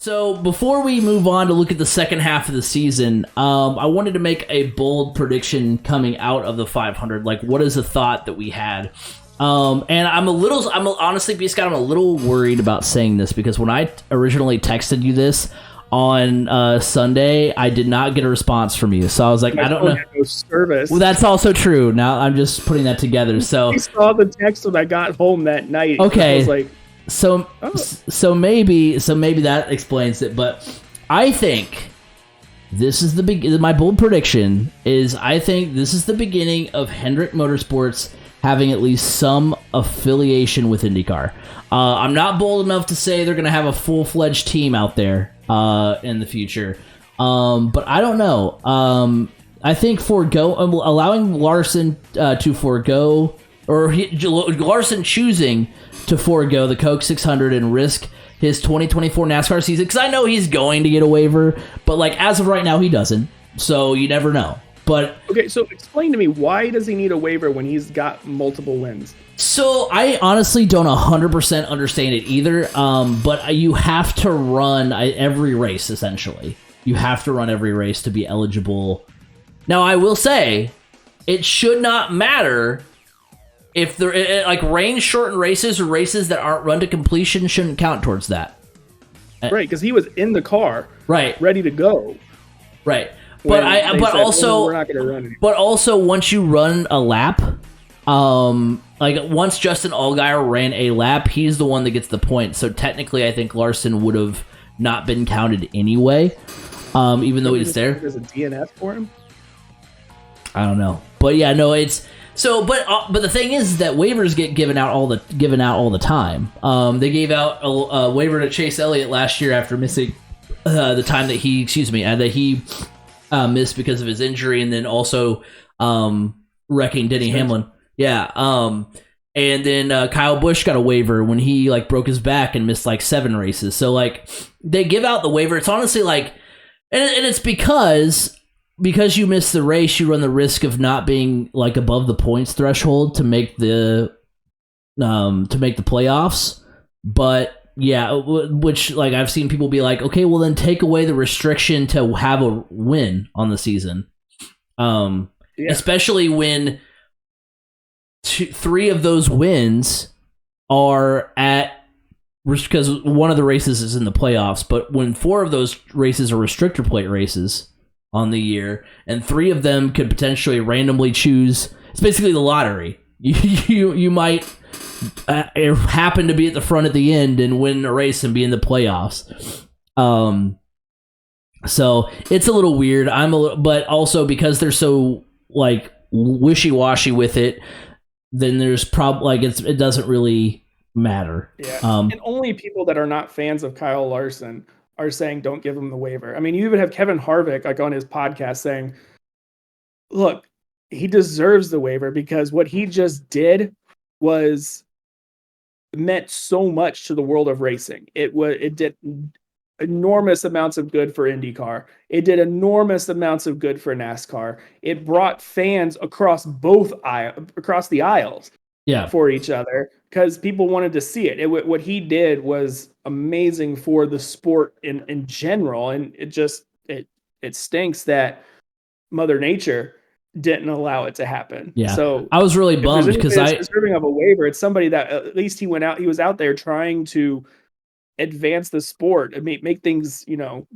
So before we move on to look at the second half of the season, I wanted to make a bold prediction coming out of the 500. Like, what is the thought that we had? And I'm honestly, B. Scott, I'm a little worried about saying this because when I originally texted you this on Sunday, I did not get a response from you. So I was like, I don't know. No service. Well, that's also true. Now I'm just putting that together. So I saw the text when I got home that night. Okay. I was like, so maybe that explains it. But I think this is my bold prediction is I think this is the beginning of Hendrick Motorsports having at least some affiliation with IndyCar. I'm not bold enough to say they're going to have a full-fledged team out there in the future, but I don't know. I think allowing Larson to forego, or Larson choosing to forego the Coke 600 and risk his 2024 NASCAR season, because I know he's going to get a waiver, but like as of right now, he doesn't. So you never know. But okay, so explain to me, why does he need a waiver when he's got multiple wins? So I honestly don't 100% understand it either. But you have to run every race, essentially. You have to run every race to be eligible. Now, I will say, it should not matter if they're like range-shortened races or races that aren't run to completion shouldn't count towards that. Right, because he was in the car, right, ready to go. Right. But we're not going to run anymore. But also, once you run a lap, like once Justin Allgaier ran a lap, he's the one that gets the point. So technically, I think Larson would have not been counted anyway, even though he's there. There's a DNF for him. I don't know, but yeah, no, it's so. But the thing is that waivers get given out all the time. They gave out a waiver to Chase Elliott last year after missing the time that he missed because of his injury, and then also wrecking Denny Hamlin. Yeah. And then Kyle Busch got a waiver when he like broke his back and missed like 7 races. So like they give out the waiver. It's honestly like, and it's because you miss the race, you run the risk of not being like above the points threshold to make the playoffs. But yeah, which like I've seen people be like, okay, well then take away the restriction to have a win on the season. Especially when 3 of those wins are because one of the races is in the playoffs, but when 4 of those races are restrictor plate races on the year, and 3 of them could potentially randomly choose, it's basically the lottery. You might happen to be at the front at the end and win a race and be in the playoffs. So it's a little weird. But also because they're so like wishy-washy with it, then there's it doesn't really matter. Yeah. And only people that are not fans of Kyle Larson are saying don't give him the waiver. I mean, you even have Kevin Harvick like on his podcast saying, look, he deserves the waiver because what he just did meant so much to the world of racing. It did enormous amounts of good for IndyCar. It did enormous amounts of good for NASCAR. It brought fans across the aisles for each other because people wanted to see it. What he did was amazing for the sport in general, and it stinks that Mother Nature didn't allow it to happen. Yeah. So I was really bummed because deserving of a waiver. It's somebody that at least he was out there trying to advance the sport and make things,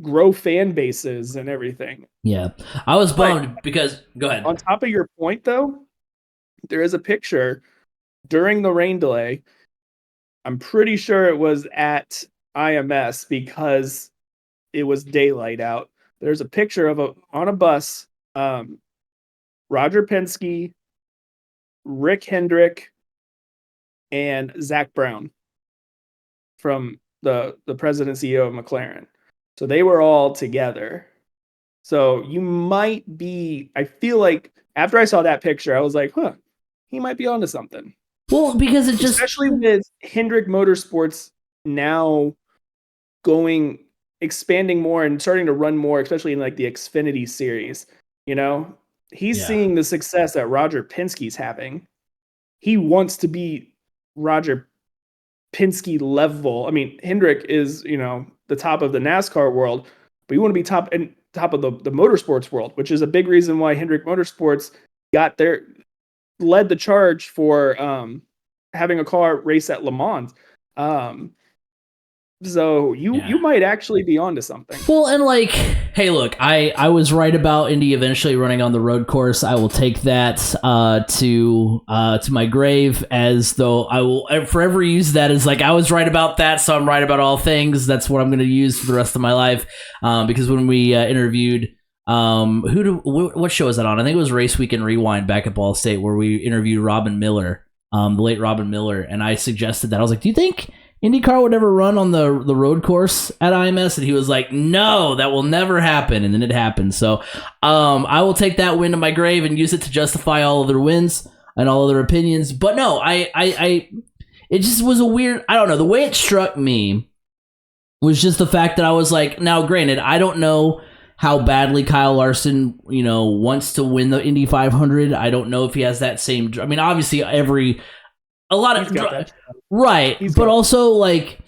grow fan bases and everything. Yeah. I was bummed because go ahead. On top of your point though, there is a picture during the rain delay. I'm pretty sure it was at IMS because it was daylight out. There's a picture on a bus, Roger Penske, Rick Hendrick, and Zach Brown from the president CEO of McLaren. So they were all together. So you might be, I feel like after I saw that picture, I was like, he might be onto something. Well, because especially with Hendrick Motorsports now expanding more and starting to run more, especially in like the Xfinity series, he's seeing the success that Roger Penske's having. He wants to be Roger Penske level. I mean, Hendrick is, the top of the NASCAR world, but you want to be top of the motorsports world, which is a big reason why Hendrick Motorsports led the charge for having a car race at Le Mans. So you might actually be onto something. Well, and like, hey, look, I was right about Indy eventually running on the road course. I will take that to my grave, as though I will forever use that as like I was right about that, so I'm right about all things. That's what I'm going to use for the rest of my life. Because when we interviewed, what show was that on? I think it was Race Week and Rewind back at Ball State, where we interviewed Robin Miller, the late Robin Miller, and I suggested that. I was like, do you think IndyCar would ever run on the road course at IMS? And he was like, no, that will never happen. And then it happened. So I will take that win to my grave and use it to justify all other wins and all other opinions. But no, it just was a weird, I don't know, the way it struck me was just the fact that I was like, now granted, I don't know how badly Kyle Larson, wants to win the Indy 500. I don't know if he has that same, I mean, obviously right, but also like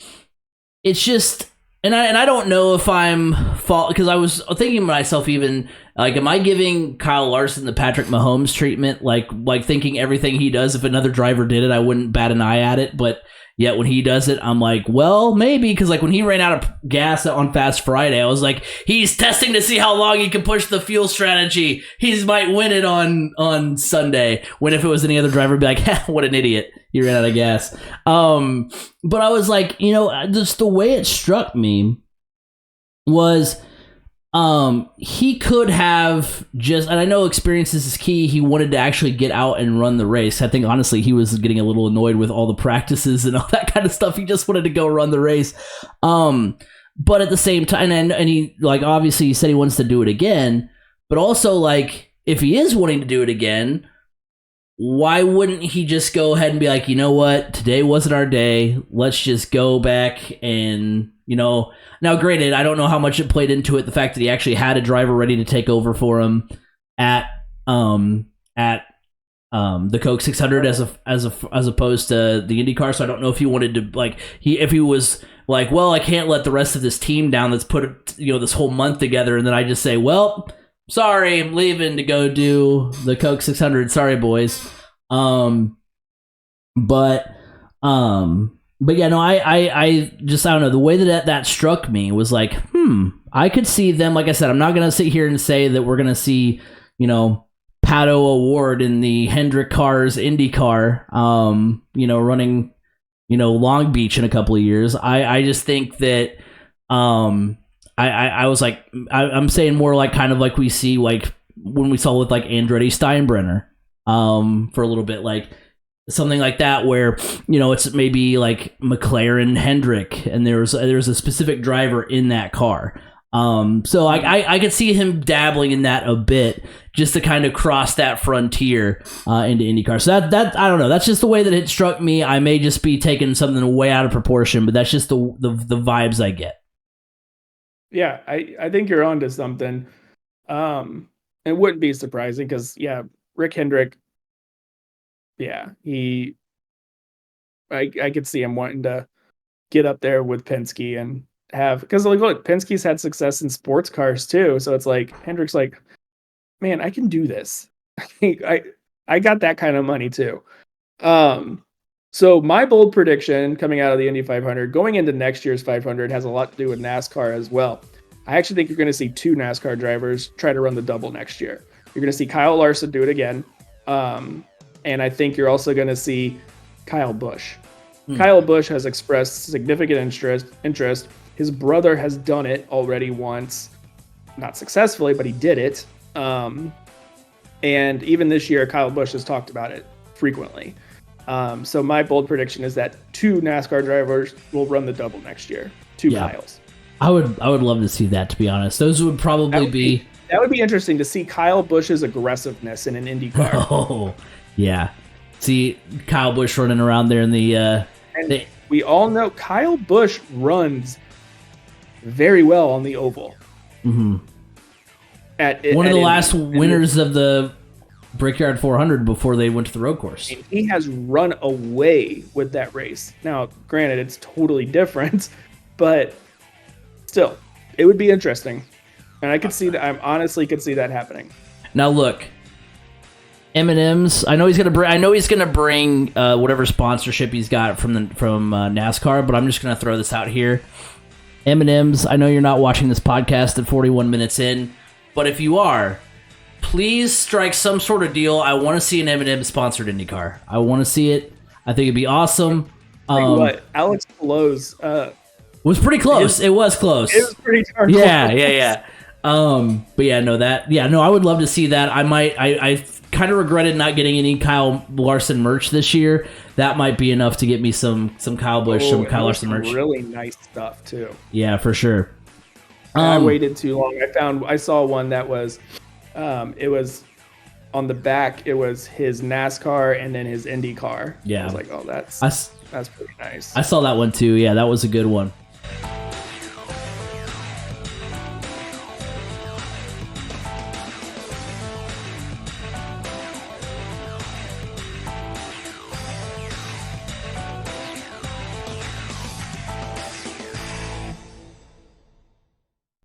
it's just, and I don't know if I'm fault, because I was thinking to myself, even like, am I giving Kyle Larson the Patrick Mahomes treatment, like thinking everything he does, if another driver did it, I wouldn't bat an eye at it, but yet when he does it, I'm like, well, maybe, because like when he ran out of gas on Fast Friday, I was like, he's testing to see how long he can push the fuel strategy. He might win it on Sunday. When if it was any other driver, I'd be like, what an idiot, he ran out of gas. But I was like, just the way it struck me was, he could have just, and I know experience is key, he wanted to actually get out and run the race. I think honestly he was getting a little annoyed with all the practices and all that kind of stuff. He just wanted to go run the race. But at the same time, and he, like, obviously he said he wants to do it again, but also, like, if he is wanting to do it again, why wouldn't he just go ahead and be like, you know what, today wasn't our day, let's just go back and, now granted, I don't know how much it played into it, the fact that he actually had a driver ready to take over for him at the Coke 600 as opposed to the IndyCar. So I don't know if he wanted to, like, if he was like, well, I can't let the rest of this team down that's put this whole month together, and then I just say, well, sorry, I'm leaving to go do the Coke 600. Sorry, boys. But yeah, no, I just, I don't know, the way that struck me was like, I could see them, like I said, I'm not going to sit here and say that we're going to see, Pato O'Ward in the Hendrick Cars IndyCar, running, Long Beach in a couple of years. I just think that, I was like, I'm saying more like kind of like we see, like when we saw with like Andretti Steinbrenner, for a little bit, like, something like that, where it's maybe like McLaren Hendrick, and there's a specific driver in that car. So I could see him dabbling in that a bit, just to kind of cross that frontier into IndyCar. So that I don't know. That's just the way that it struck me. I may just be taking something way out of proportion, but that's just the vibes I get. Yeah, I think you're onto something. It wouldn't be surprising because Rick Hendrick. Yeah, I could see him wanting to get up there with Penske and have, because like, look, Penske's had success in sports cars too. So it's like Hendrick's like, man, I can do this. I got that kind of money too. So my bold prediction coming out of the Indy 500, going into next year's 500, has a lot to do with NASCAR as well. I actually think you're going to see two NASCAR drivers try to run the double next year. You're going to see Kyle Larson do it again. And I think you're also going to see Kyle Busch. Kyle Busch has expressed significant interest. His brother has done it already once. Not successfully, but he did it. And even this year, Kyle Busch has talked about it frequently. So my bold prediction is that two NASCAR drivers will run the double next year. Two Kyles. I would love to see that, to be honest. Those would probably be... That would be interesting to see Kyle Busch's aggressiveness in an IndyCar. Oh, yeah. See Kyle Busch running around there in the... we all know Kyle Busch runs very well on the oval. Mm-hmm. One of the last winners of the Brickyard 400 before they went to the road course. And he has run away with that race. Now, granted, it's totally different, but still, it would be interesting. And I could see that. I honestly could see that happening. Now look, M&M's. I know he's gonna bring whatever sponsorship he's got from NASCAR, but I'm just gonna throw this out here. M&M's. I know you're not watching this podcast at 41 minutes in, but if you are, please strike some sort of deal. I want to see an M&M sponsored IndyCar. I want to see it. I think it'd be awesome. What Alex Pelot's was pretty close. It was close. It was pretty darn Yeah. But I would love to see that. I kind of regretted not getting any Kyle Larson merch this year. That might be enough to get me some Kyle Busch, some Kyle Larson merch. Really nice stuff too. Yeah, for sure. I waited too long. I saw one that was, it was on the back. It was his NASCAR and then his IndyCar. Yeah, I was like, oh, that's pretty nice. I saw that one too. Yeah, that was a good one.